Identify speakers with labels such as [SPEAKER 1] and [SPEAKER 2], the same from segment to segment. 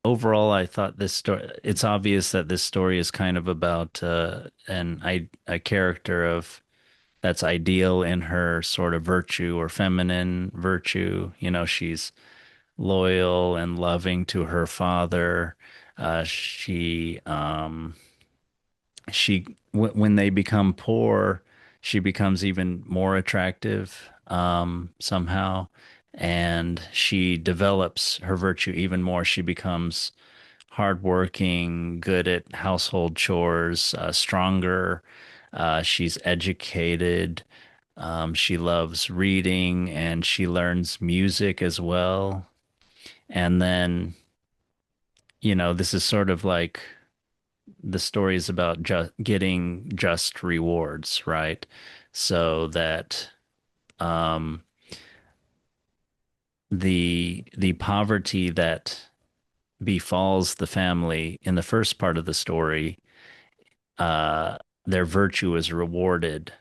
[SPEAKER 1] overall, I thought this story, it's obvious that this story is kind of about a character of that's ideal in her sort of virtue or feminine virtue. You know, she's loyal and loving to her father. When they become poor, she becomes even more attractive somehow, and she develops her virtue even more. She becomes hardworking, good at household chores, stronger. She's educated. She loves reading and she learns music as well. And then, this is sort of like the story is about getting just rewards, right? So that um, the poverty that befalls the family in the first part of the story, uh, their virtue is rewarded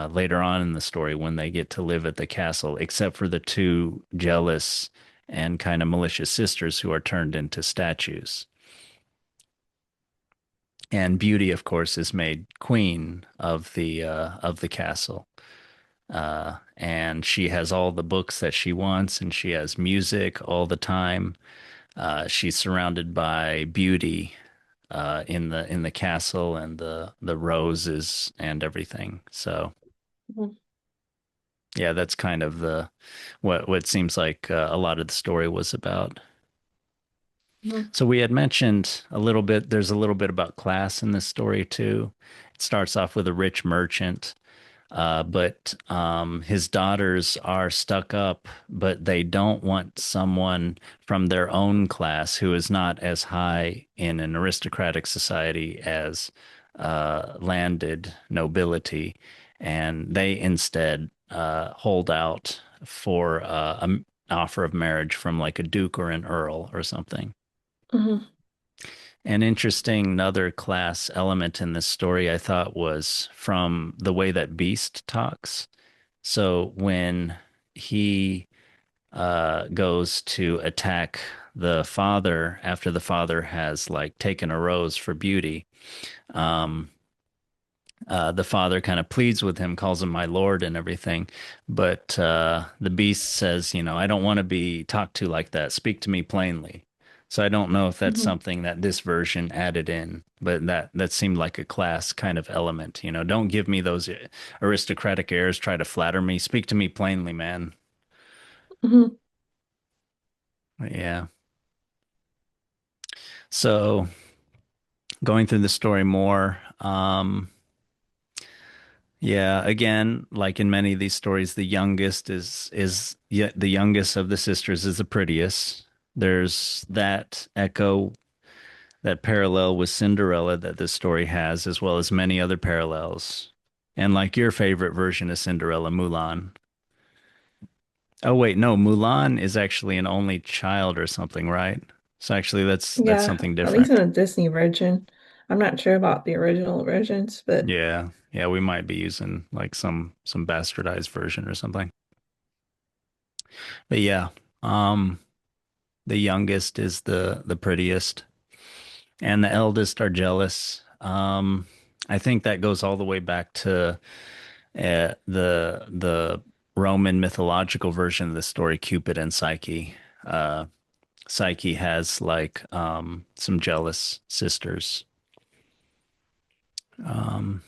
[SPEAKER 1] later on in the story when they get to live at the castle, except for the two jealous and kind of malicious sisters who are turned into statues. And Beauty, of course, is made queen of the castle. And she has all the books that she wants, and she has music all the time. She's surrounded by beauty in the castle and the roses and everything. So
[SPEAKER 2] Mhm.
[SPEAKER 1] yeah, that's kind of the what seems like a lot of the story was about.
[SPEAKER 2] Mhm.
[SPEAKER 1] So we had mentioned a little bit. There's a little bit about class in this story too. It starts off with a rich merchant. But his daughters are stuck up, but they don't want someone from their own class who is not as high in an aristocratic society as landed nobility. And they instead hold out for an offer of marriage from like a duke or an earl or something.
[SPEAKER 2] Mhm.
[SPEAKER 1] An interesting another class element in this story I thought was from the way that Beast talks. So when he goes to attack the father after the father has like taken a rose for Beauty, um, the father kind of pleads with him, calls him my lord and everything. But the beast says, I don't want to be talked to like that. Speak to me plainly. So I don't know if that's
[SPEAKER 2] Mhm.
[SPEAKER 1] something that this version added in, but that seemed like a class kind of element. Don't give me those aristocratic airs, try to flatter me. Speak to me plainly, man.
[SPEAKER 2] Mhm.
[SPEAKER 1] Yeah. So going through the story more, yeah, again, like in many of these stories, the youngest is yet the youngest of the sisters is the prettiest. There's that echo, that parallel with Cinderella that this story has, as well as many other parallels. And like your favorite version of Cinderella, Mulan. Oh wait, no, Mulan is actually an only child or something, right? So actually that's
[SPEAKER 2] Yeah,
[SPEAKER 1] something
[SPEAKER 2] at least in
[SPEAKER 1] different.
[SPEAKER 2] the Disney version. I'm not sure about the original versions, but
[SPEAKER 1] Yeah. Yeah, we might be using like some bastardized version or something. But yeah, um the youngest is the prettiest, and the eldest are jealous. I think that goes all the way back to the Roman mythological version of the story, Cupid and Psyche. Uh, Psyche has like some jealous sisters. Um,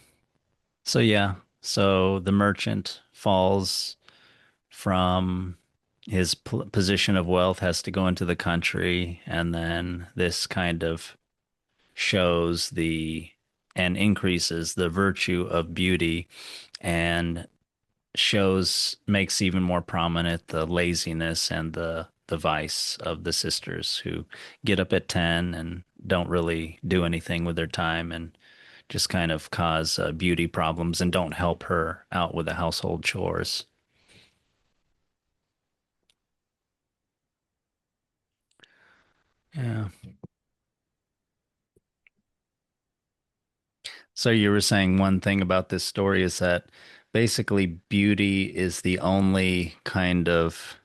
[SPEAKER 1] so yeah, so the merchant falls from his position of wealth, has to go into the country, and then this kind of shows the and increases the virtue of beauty and makes even more prominent the laziness and the vice of the sisters who get up at 10 and don't really do anything with their time and just kind of cause beauty problems and don't help her out with the household chores. Yeah. So you were saying one thing about this story is that basically beauty is the only kind of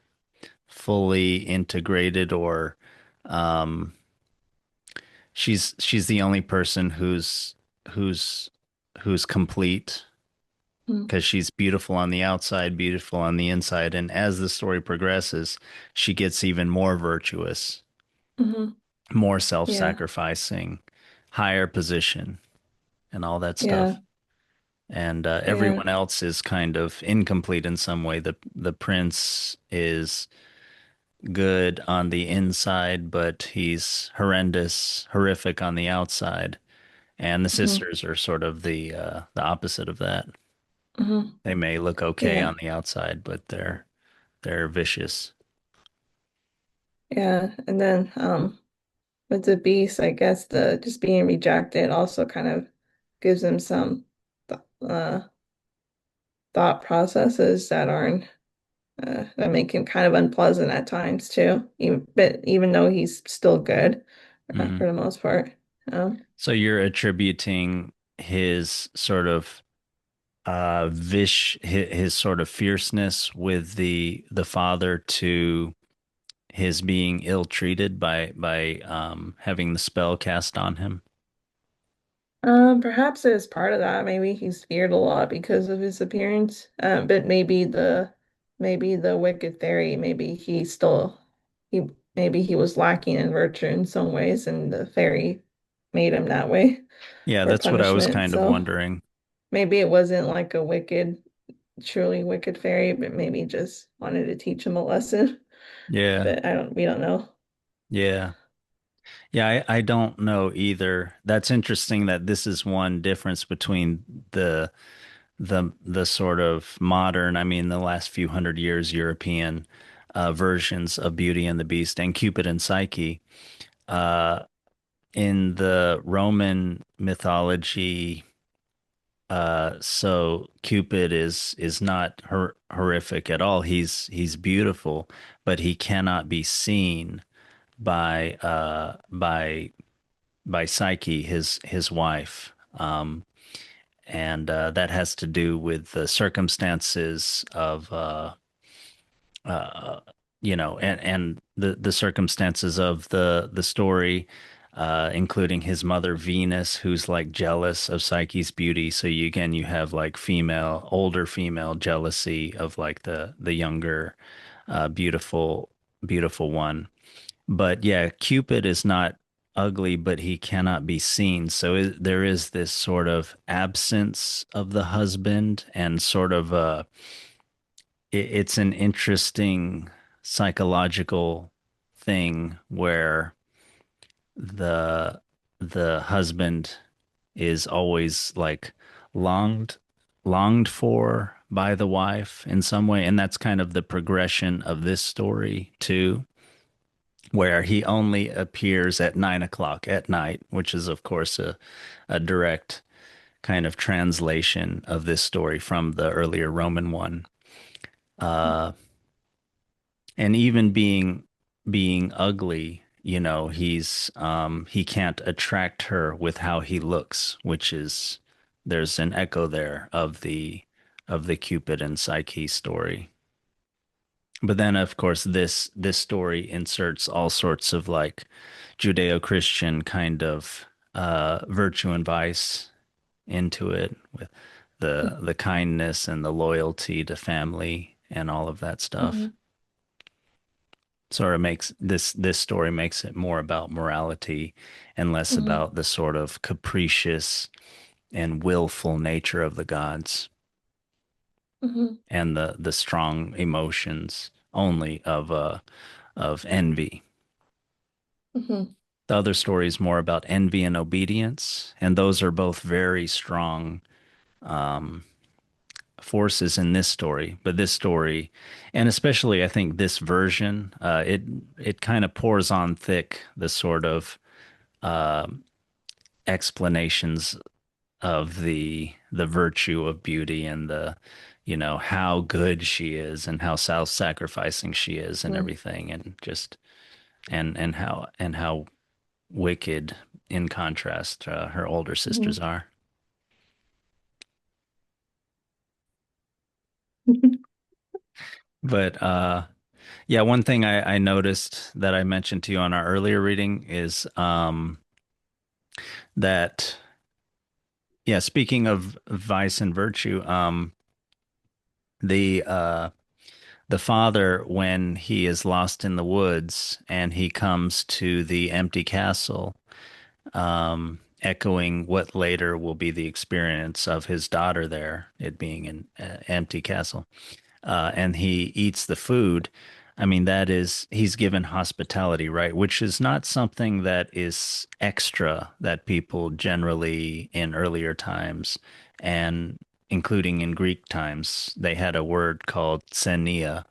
[SPEAKER 1] fully integrated or um, she's the only person who's who's complete
[SPEAKER 2] Mm-hmm.
[SPEAKER 1] because she's beautiful on the outside, beautiful on the inside, and as the story progresses, she gets even more virtuous,
[SPEAKER 2] Mm-hmm.
[SPEAKER 1] more
[SPEAKER 2] Yeah.
[SPEAKER 1] self-sacrificing, higher position, and all that
[SPEAKER 2] Yeah.
[SPEAKER 1] stuff. And
[SPEAKER 2] Yeah.
[SPEAKER 1] everyone else is kind of incomplete in some way. The prince is good on the inside, but he's horrendous, horrific on the outside. And the
[SPEAKER 2] Mm-hmm.
[SPEAKER 1] sisters are sort of the opposite of that.
[SPEAKER 2] Mm-hmm.
[SPEAKER 1] They may look okay
[SPEAKER 2] Yeah.
[SPEAKER 1] on the outside, but they're vicious.
[SPEAKER 2] Yeah. And then with the beast, I guess the just being rejected also kind of gives him some th thought processes that aren't that make him kind of unpleasant at times too. Even though he's still good
[SPEAKER 1] Hmm.
[SPEAKER 2] for the most part.
[SPEAKER 1] So you're attributing his sort of his sort of fierceness with the father to his being ill-treated by having the spell cast on him.
[SPEAKER 2] Perhaps as part of that, maybe he's feared a lot because of his appearance. But maybe the wicked fairy, he maybe he was lacking in virtue in some ways, and the fairy made him that way
[SPEAKER 1] Yeah,
[SPEAKER 2] for
[SPEAKER 1] that's what I was
[SPEAKER 2] punishment.
[SPEAKER 1] kind of
[SPEAKER 2] So
[SPEAKER 1] wondering.
[SPEAKER 2] maybe it wasn't like a truly wicked fairy, but maybe just wanted to teach him a lesson.
[SPEAKER 1] Yeah.
[SPEAKER 2] But we don't know.
[SPEAKER 1] Yeah. Yeah, I don't know either. That's interesting that this is one difference between the sort of modern, I mean, the last few hundred years European versions of Beauty and the Beast and Cupid and Psyche. Uh, in the Roman mythology, so Cupid is not horrific at all. He's beautiful, but he cannot be seen by by Psyche, his wife. And that has to do with the circumstances of uh, and the circumstances of the story, including his mother Venus, who's like jealous of Psyche's beauty. So you have like older female jealousy of like the younger, beautiful, beautiful one. But yeah, Cupid is not ugly, but he cannot be seen. So there is this sort of absence of the husband and sort of it's an interesting psychological thing where the the husband is always like longed longed for by the wife in some way, and that's kind of the progression of this story too, where he only appears at 9 o'clock at night, which is of course a direct kind of translation of this story from the earlier Roman one. Uh, and even being ugly, he can't attract her with how he looks, which is there's an echo there of the Cupid and Psyche story. But then of course this story inserts all sorts of like Judeo-Christian kind of virtue and vice into it with the kindness and the loyalty to family and all of that stuff.
[SPEAKER 2] Mhm.
[SPEAKER 1] Sort of makes this story makes it more about morality and less
[SPEAKER 2] Mhm.
[SPEAKER 1] about the sort of capricious and willful nature of the gods
[SPEAKER 2] Mhm.
[SPEAKER 1] and the strong emotions only of envy.
[SPEAKER 2] Mhm.
[SPEAKER 1] The other story is more about envy and obedience, and those are both very strong um, forces in this story. But this story, and especially I think this version, it kind of pours on thick the sort of uh, explanations of the virtue of beauty and the how good she is and how self-sacrificing she is and
[SPEAKER 2] Mhm.
[SPEAKER 1] everything and just and how wicked in contrast her older sisters
[SPEAKER 2] Mhm.
[SPEAKER 1] are. But yeah, one thing I noticed that I mentioned to you on our earlier reading is That, yeah, speaking of vice and virtue, the uh the father, when he is lost in the woods and he comes to the empty castle, echoing what later will be the experience of his daughter there, it being an empty castle, and he eats the food. I mean, that is, he's given hospitality, right? Which is not something that is extra that people generally in earlier times, and including in Greek times, they had a word called xenia,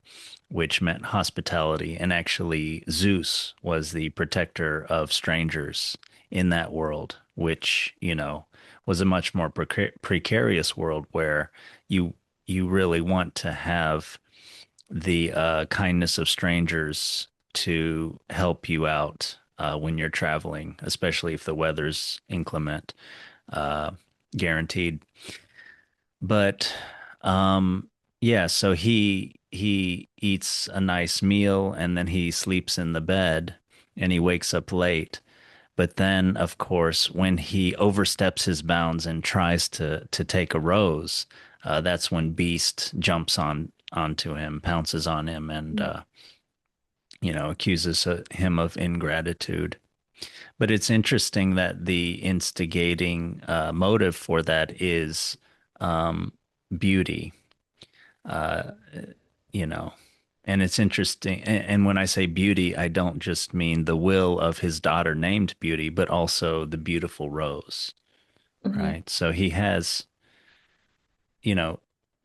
[SPEAKER 1] which meant hospitality. And actually, Zeus was the protector of strangers in that world, which, was a much more precarious world where you you really want to have the kindness of strangers to help you out when you're traveling, especially if the weather's inclement, uh, guaranteed. But yeah, so he eats a nice meal and then he sleeps in the bed and he wakes up late. But then, of course, when he oversteps his bounds and tries to take a rose, that's when Beast jumps onto him, pounces on him, and accuses him of ingratitude. But it's interesting that the instigating motive for that is um, beauty. Uh, you know, and it's interesting. And when I say beauty, I don't just mean the will of his daughter named Beauty, but also the beautiful rose,
[SPEAKER 2] Hmm.
[SPEAKER 1] right? So he has, you know,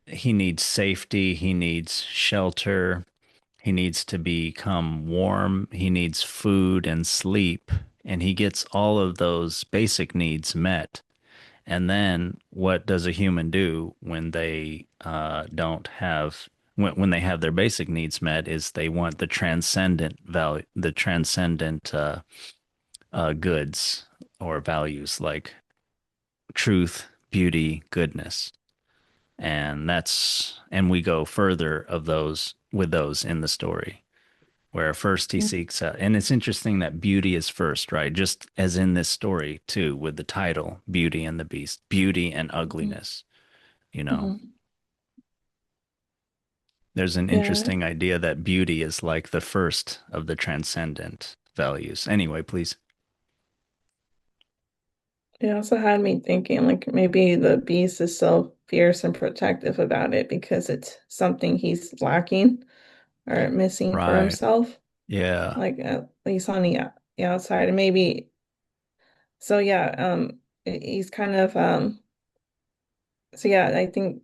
[SPEAKER 1] he needs safety, he needs shelter, he needs to become warm, he needs food and sleep, and he gets all of those basic needs met. And then what does a human do when they don't have when they have their basic needs met is they want the transcendent value, the transcendent goods or values like truth, beauty, goodness. And we go further of those with those in the story where first he seeks out, and it's interesting that beauty is first, right? Just as in this story too, with the title Beauty and the Beast, beauty and
[SPEAKER 2] Hmm.
[SPEAKER 1] ugliness. You know,
[SPEAKER 2] Hmm.
[SPEAKER 1] there's an
[SPEAKER 2] Yeah.
[SPEAKER 1] interesting idea that beauty is like the first of the transcendent values. Anyway, please.
[SPEAKER 2] It also had me thinking like maybe the beast is so fierce and protective about it because it's something he's lacking or missing for
[SPEAKER 1] Right.
[SPEAKER 2] himself,
[SPEAKER 1] Yeah.
[SPEAKER 2] like at least on the outside. And maybe so yeah, he's kind of so yeah, I think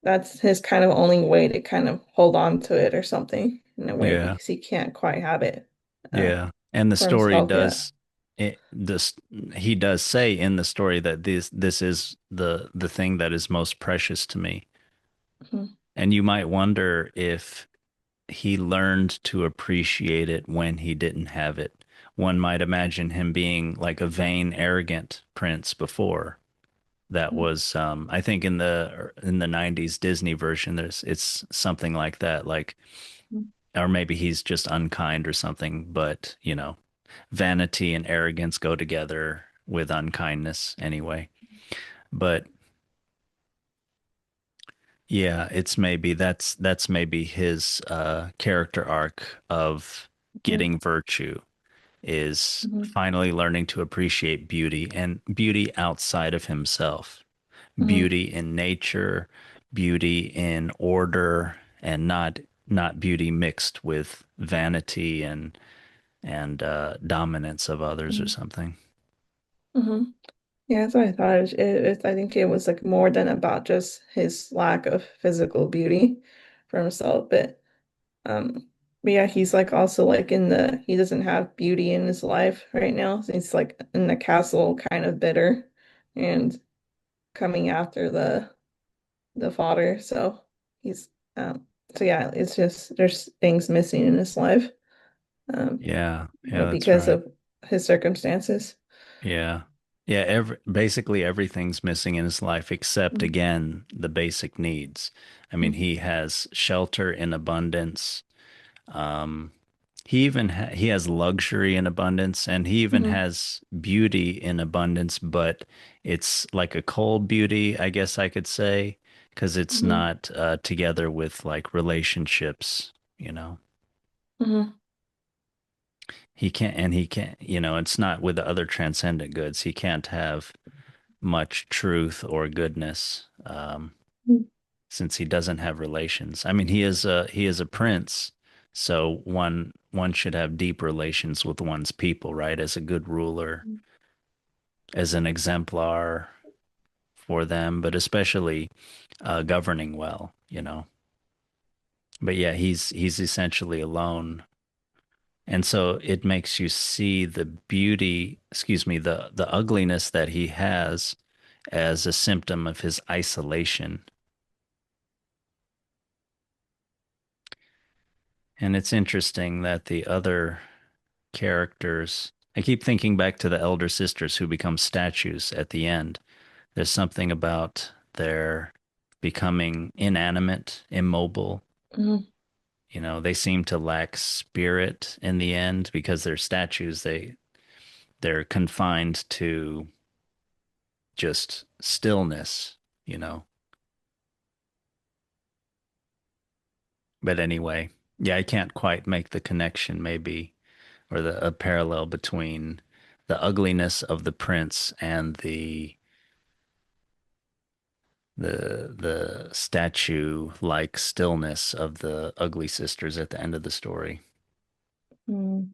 [SPEAKER 2] that's his kind of only way to kind of hold on to it or something in a way
[SPEAKER 1] Yeah.
[SPEAKER 2] because he can't quite have it uh
[SPEAKER 1] Yeah. And the
[SPEAKER 2] for
[SPEAKER 1] story
[SPEAKER 2] himself yet.
[SPEAKER 1] does this he does say in the story that this is the thing that is most precious to me.
[SPEAKER 2] Mhm.
[SPEAKER 1] And you might wonder if he learned to appreciate it when he didn't have it. One might imagine him being like a vain, arrogant prince before. That was, I think, in the '90s Disney version. It's something like that, like,
[SPEAKER 2] Mhm.
[SPEAKER 1] or maybe he's just unkind or something. But vanity and arrogance go together with unkindness anyway. But yeah, it's maybe that's maybe his character arc of
[SPEAKER 2] Mhm.
[SPEAKER 1] getting virtue is
[SPEAKER 2] Mhm.
[SPEAKER 1] finally learning to appreciate beauty and beauty outside of himself,
[SPEAKER 2] Mhm.
[SPEAKER 1] beauty in nature, beauty in order, and not beauty mixed with vanity and dominance of others or
[SPEAKER 2] Mhm.
[SPEAKER 1] something.
[SPEAKER 2] Mhm. Yeah, that's what I thought. I think it was like more than about just his lack of physical beauty for himself, um, but yeah, he's like also like he doesn't have beauty in his life right now. So he's like in the castle, kind of bitter and coming after the fodder. He's so yeah, it's just there's things missing in his life, um,
[SPEAKER 1] Yeah, yeah, that's
[SPEAKER 2] because
[SPEAKER 1] right.
[SPEAKER 2] of his circumstances.
[SPEAKER 1] Yeah. Yeah, basically everything's missing in his life except
[SPEAKER 2] Mm-hmm.
[SPEAKER 1] again the basic needs. I mean, he has shelter in abundance. Um, he has luxury in abundance, and he even
[SPEAKER 2] Hmm.
[SPEAKER 1] has beauty in abundance, but it's like a cold beauty, I guess I could say, because it's
[SPEAKER 2] Hmm.
[SPEAKER 1] not together with like relationships, you know.
[SPEAKER 2] Hmm.
[SPEAKER 1] He can't, it's not with the other transcendent goods. He can't have much truth or goodness, since he doesn't have relations. I mean, he is a prince, so one should have deep relations with one's people, right? As a good ruler, as an exemplar for them, but especially governing well, you know. But yeah, he's essentially alone. And so it makes you see the beauty, excuse me, the ugliness that he has as a symptom of his isolation. And it's interesting that the other characters, I keep thinking back to the elder sisters who become statues at the end. There's something about their becoming inanimate, immobile.
[SPEAKER 2] Hmm.
[SPEAKER 1] They seem to lack spirit in the end because they're statues. They're confined to just stillness, you know. But anyway, yeah, I can't quite make the connection maybe or the a parallel between the ugliness of the prince and the statue like stillness of the ugly sisters at the end of the story.
[SPEAKER 2] Hmm.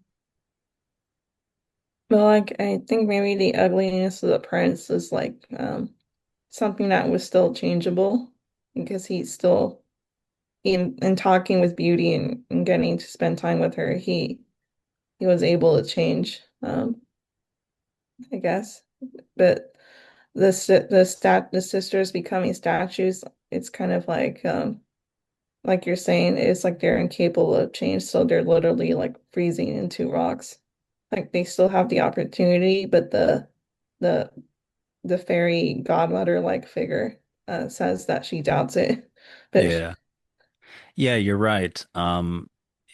[SPEAKER 2] But like, I think maybe the ugliness of the prince is like something that was still changeable because he's still in talking with Beauty and getting to spend time with her, he was able to change, I guess. But the sisters becoming statues, it's kind of like you're saying, it's like they're incapable of change, so they're literally like freezing into rocks. Like they still have the opportunity, but the the fairy godmother like figure says that she doubts it. But
[SPEAKER 1] Yeah. Yeah, you're right.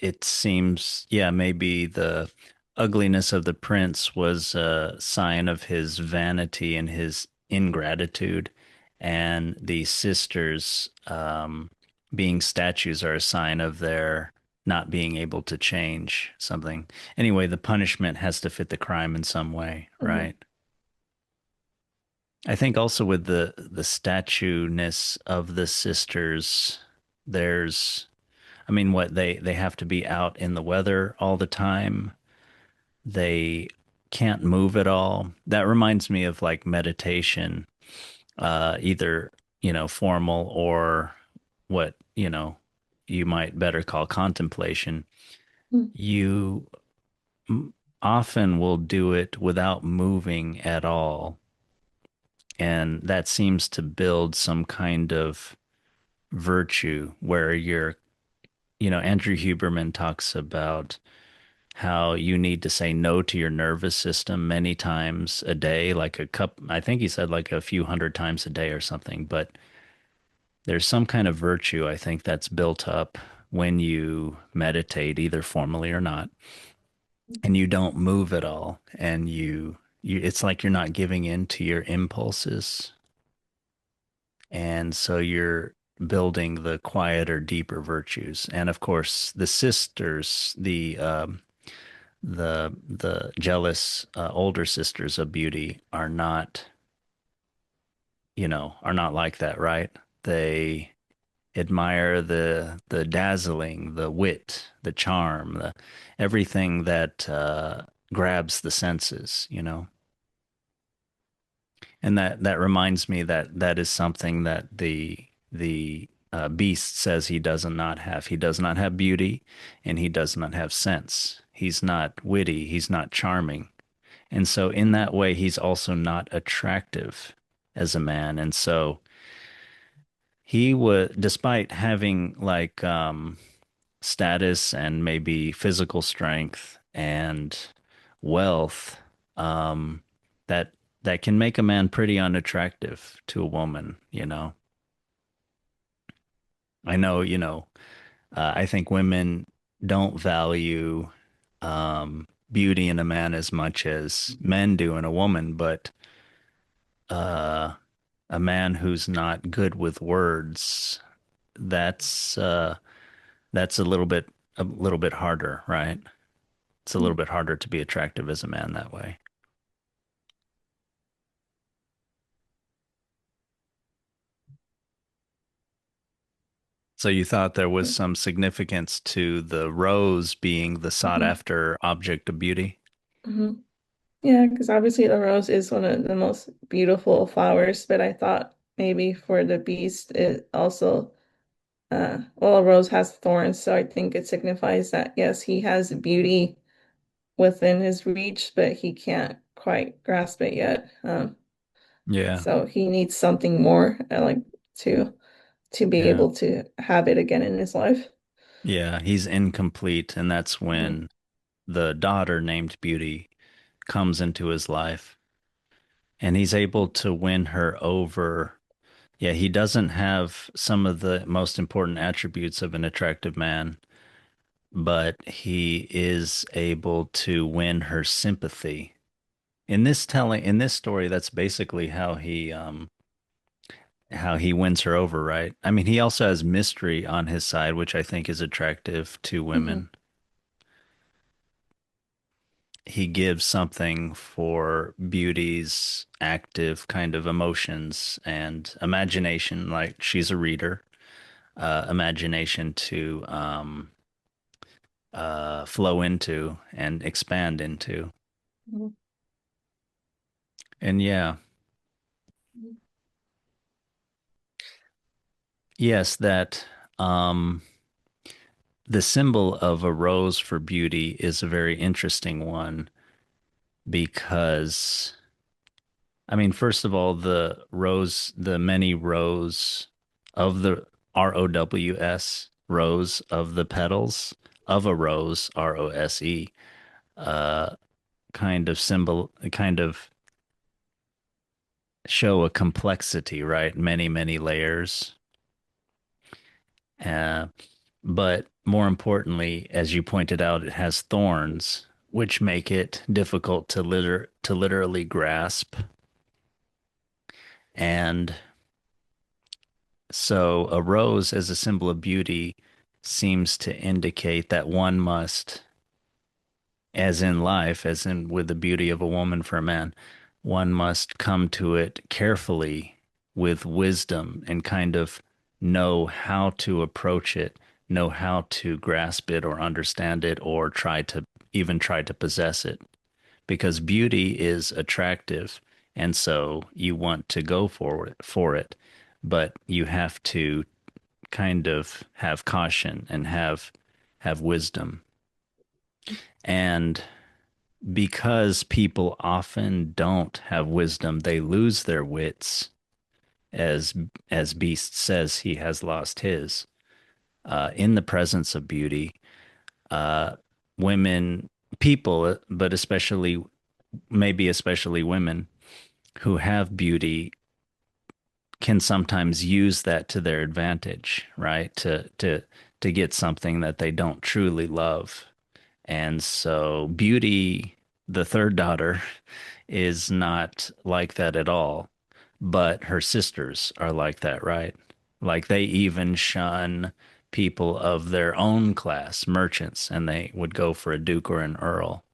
[SPEAKER 1] It seems, yeah, maybe the ugliness of the prince was a sign of his vanity and his ingratitude, and the sisters, being statues are a sign of their not being able to change something. Anyway, the punishment has to fit the crime in some way,
[SPEAKER 2] Mhm.
[SPEAKER 1] right? I think also with the statue-ness of the sisters, there's I mean, what they have to be out in the weather all the time. They can't move at all. That reminds me of like meditation, either, formal or what, you might better call contemplation. You often will do it without moving at all. And that seems to build some kind of virtue where Andrew Huberman talks about how you need to say no to your nervous system many times a day, like I think he said like a few hundred times a day or something. But there's some kind of virtue, I think, that's built up when you meditate, either formally or not, and you don't move at all. And it's like you're not giving in to your impulses. And so you're building the quieter, deeper virtues. And of course, the sisters, the jealous older sisters of beauty are not like that, right? They admire the dazzling, the wit, the charm, the everything that grabs the senses. And that reminds me that that is something that the beast says he does not have. He does not have beauty, and he does not have sense. He's not witty. He's not charming. And so, in that way, he's also not attractive as a man. And so, he would, despite having like status and maybe physical strength and wealth, um, that that can make a man pretty unattractive to a woman. I know, I think women don't value. beauty in a man as much as men do in a woman, but uh, a man who's not good with words, that's uh, that's a little bit harder, right? It's a little bit harder to be attractive as a man that way. So you thought there was some significance to the rose being the sought
[SPEAKER 2] Mhm.
[SPEAKER 1] after object of beauty?
[SPEAKER 2] Mhm. Yeah, because obviously the rose is one of the most beautiful flowers, but I thought maybe for the beast it also well, a rose has thorns, so I think it signifies that yes, he has beauty within his reach, but he can't quite grasp it yet.
[SPEAKER 1] Yeah,
[SPEAKER 2] So he needs something more, like to be
[SPEAKER 1] yeah,
[SPEAKER 2] able to have it again in his life.
[SPEAKER 1] yeah. He's incomplete, and that's
[SPEAKER 2] Mhm.
[SPEAKER 1] when the daughter named Beauty comes into his life, and he's able to win her over. Yeah, he doesn't have some of the most important attributes of an attractive man, but he is able to win her sympathy. In this story, that's basically how he wins her over, right? I mean, he also has mystery on his side, which I think is attractive to
[SPEAKER 2] Mhm.
[SPEAKER 1] women. He gives something for beauty's active kind of emotions and imagination, like she's a reader, imagination to flow into and expand into.
[SPEAKER 2] Mhm.
[SPEAKER 1] And yeah, yes, that um, the symbol of a rose for beauty is a very interesting one because, I mean, first of all, the many rows of the ROWS, rows of the petals of a rose, ROSE, uh, kind of show a complexity, right? Many, many layers. Uh, but more importantly, as you pointed out, it has thorns, which make it difficult to literally grasp. And so a rose as a symbol of beauty seems to indicate that one must, as in life, as in with the beauty of a woman for a man, one must come to it carefully with wisdom and kind of know how to approach it, know how to grasp it or understand it or try to possess it. Because beauty is attractive, and so you want to go for it, but you have to kind of have caution and have wisdom. And because people often don't have wisdom, they lose their wits, as Beast says he has lost his. In the presence of beauty, uh, women, people, but especially maybe especially women who have beauty can sometimes use that to their advantage, right? To get something that they don't truly love. And so Beauty, the third daughter, is not like that at all. But her sisters are like that, right? Like they even shun people of their own class, merchants, and they would go for a duke or an earl.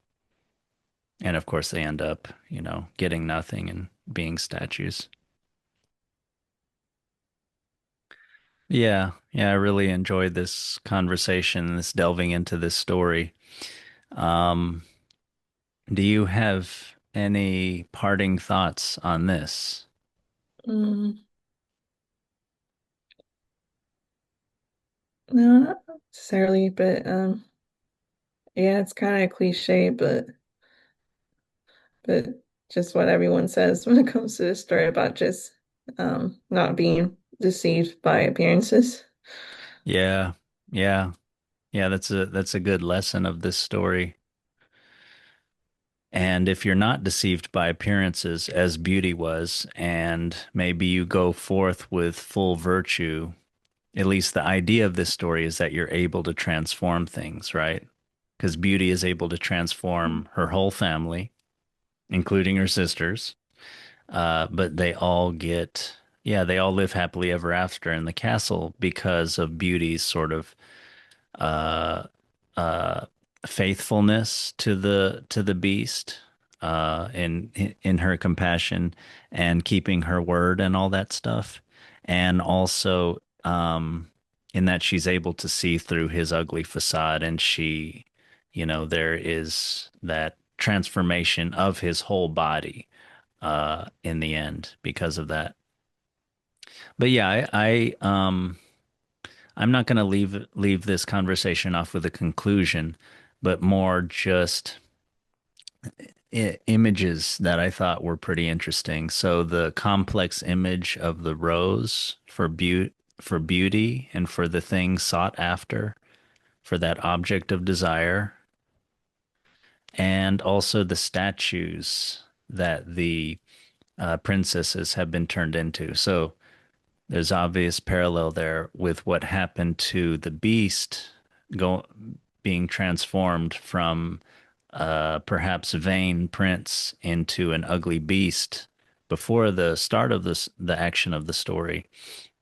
[SPEAKER 1] And of course, they end up, getting nothing and being statues. Yeah, yeah, I really enjoyed this conversation, this delving into this story. Um, do you have any parting thoughts on this?
[SPEAKER 2] Mm, no, not necessarily, but yeah, it's kind of cliche, but just what everyone says when it comes to this story about just not being deceived by appearances.
[SPEAKER 1] Yeah, yeah, yeah, that's a good lesson of this story. And if you're not deceived by appearances, as Beauty was, and maybe you go forth with full virtue, at least the idea of this story is that you're able to transform things, right? because Beauty is able to transform her whole family, including her sisters. But they all get, yeah, they all live happily ever after in the castle because of Beauty's sort of uh, uh, faithfulness to the beast, in her compassion and keeping her word and all that stuff, and also in that she's able to see through his ugly facade, and she, there is that transformation of his whole body in the end because of that. But yeah, I'm not going to leave this conversation off with a conclusion, but more just images that I thought were pretty interesting. So the complex image of the rose for beauty and for the thing sought after, for that object of desire, and also the statues that the princesses have been turned into. So there's obvious parallel there with what happened to the beast go being transformed from perhaps vain prince into an ugly beast before the start of the action of the story,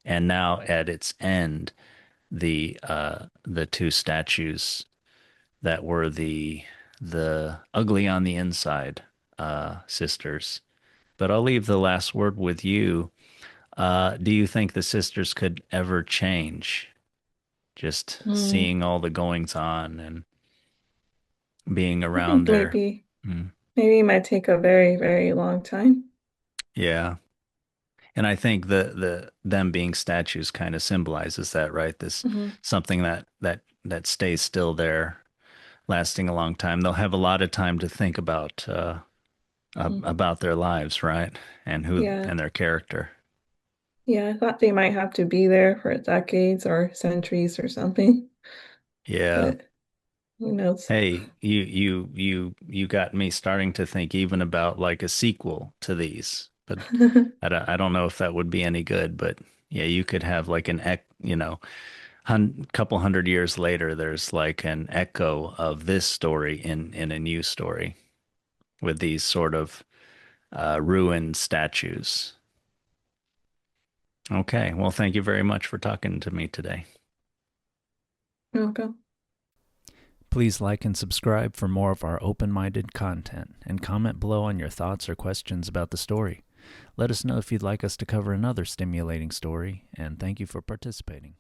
[SPEAKER 1] and now at its end, the two statues that were the ugly on the inside sisters. But I'll leave the last word with you. Do you think the sisters could ever change? Just
[SPEAKER 2] Mm,
[SPEAKER 1] seeing all the goings on and being
[SPEAKER 2] I
[SPEAKER 1] around
[SPEAKER 2] think
[SPEAKER 1] there.
[SPEAKER 2] maybe
[SPEAKER 1] Mm,
[SPEAKER 2] maybe it might take a very, very long time.
[SPEAKER 1] yeah. And I think the them being statues kind of symbolizes that, right? This
[SPEAKER 2] Hmm.
[SPEAKER 1] something that stays still there, lasting a long time. They'll have a lot of time to think
[SPEAKER 2] Hmm.
[SPEAKER 1] about their lives, right? And who
[SPEAKER 2] Yeah.
[SPEAKER 1] and their character.
[SPEAKER 2] Yeah, I thought they might have to be there for decades or centuries or something,
[SPEAKER 1] Yeah.
[SPEAKER 2] but who knows?
[SPEAKER 1] Hey, you got me starting to think even about like a sequel to these, but I don't know if that would be any good. But yeah, you could have like couple hundred years later, there's like an echo of this story in a new story with these sort of ruined statues. Okay, well, thank you very much for talking to me today.
[SPEAKER 2] Okay.
[SPEAKER 3] Please like and subscribe for more of our open minded content and comment below on your thoughts or questions about the story. Let us know if you'd like us to cover another stimulating story, and thank you for participating.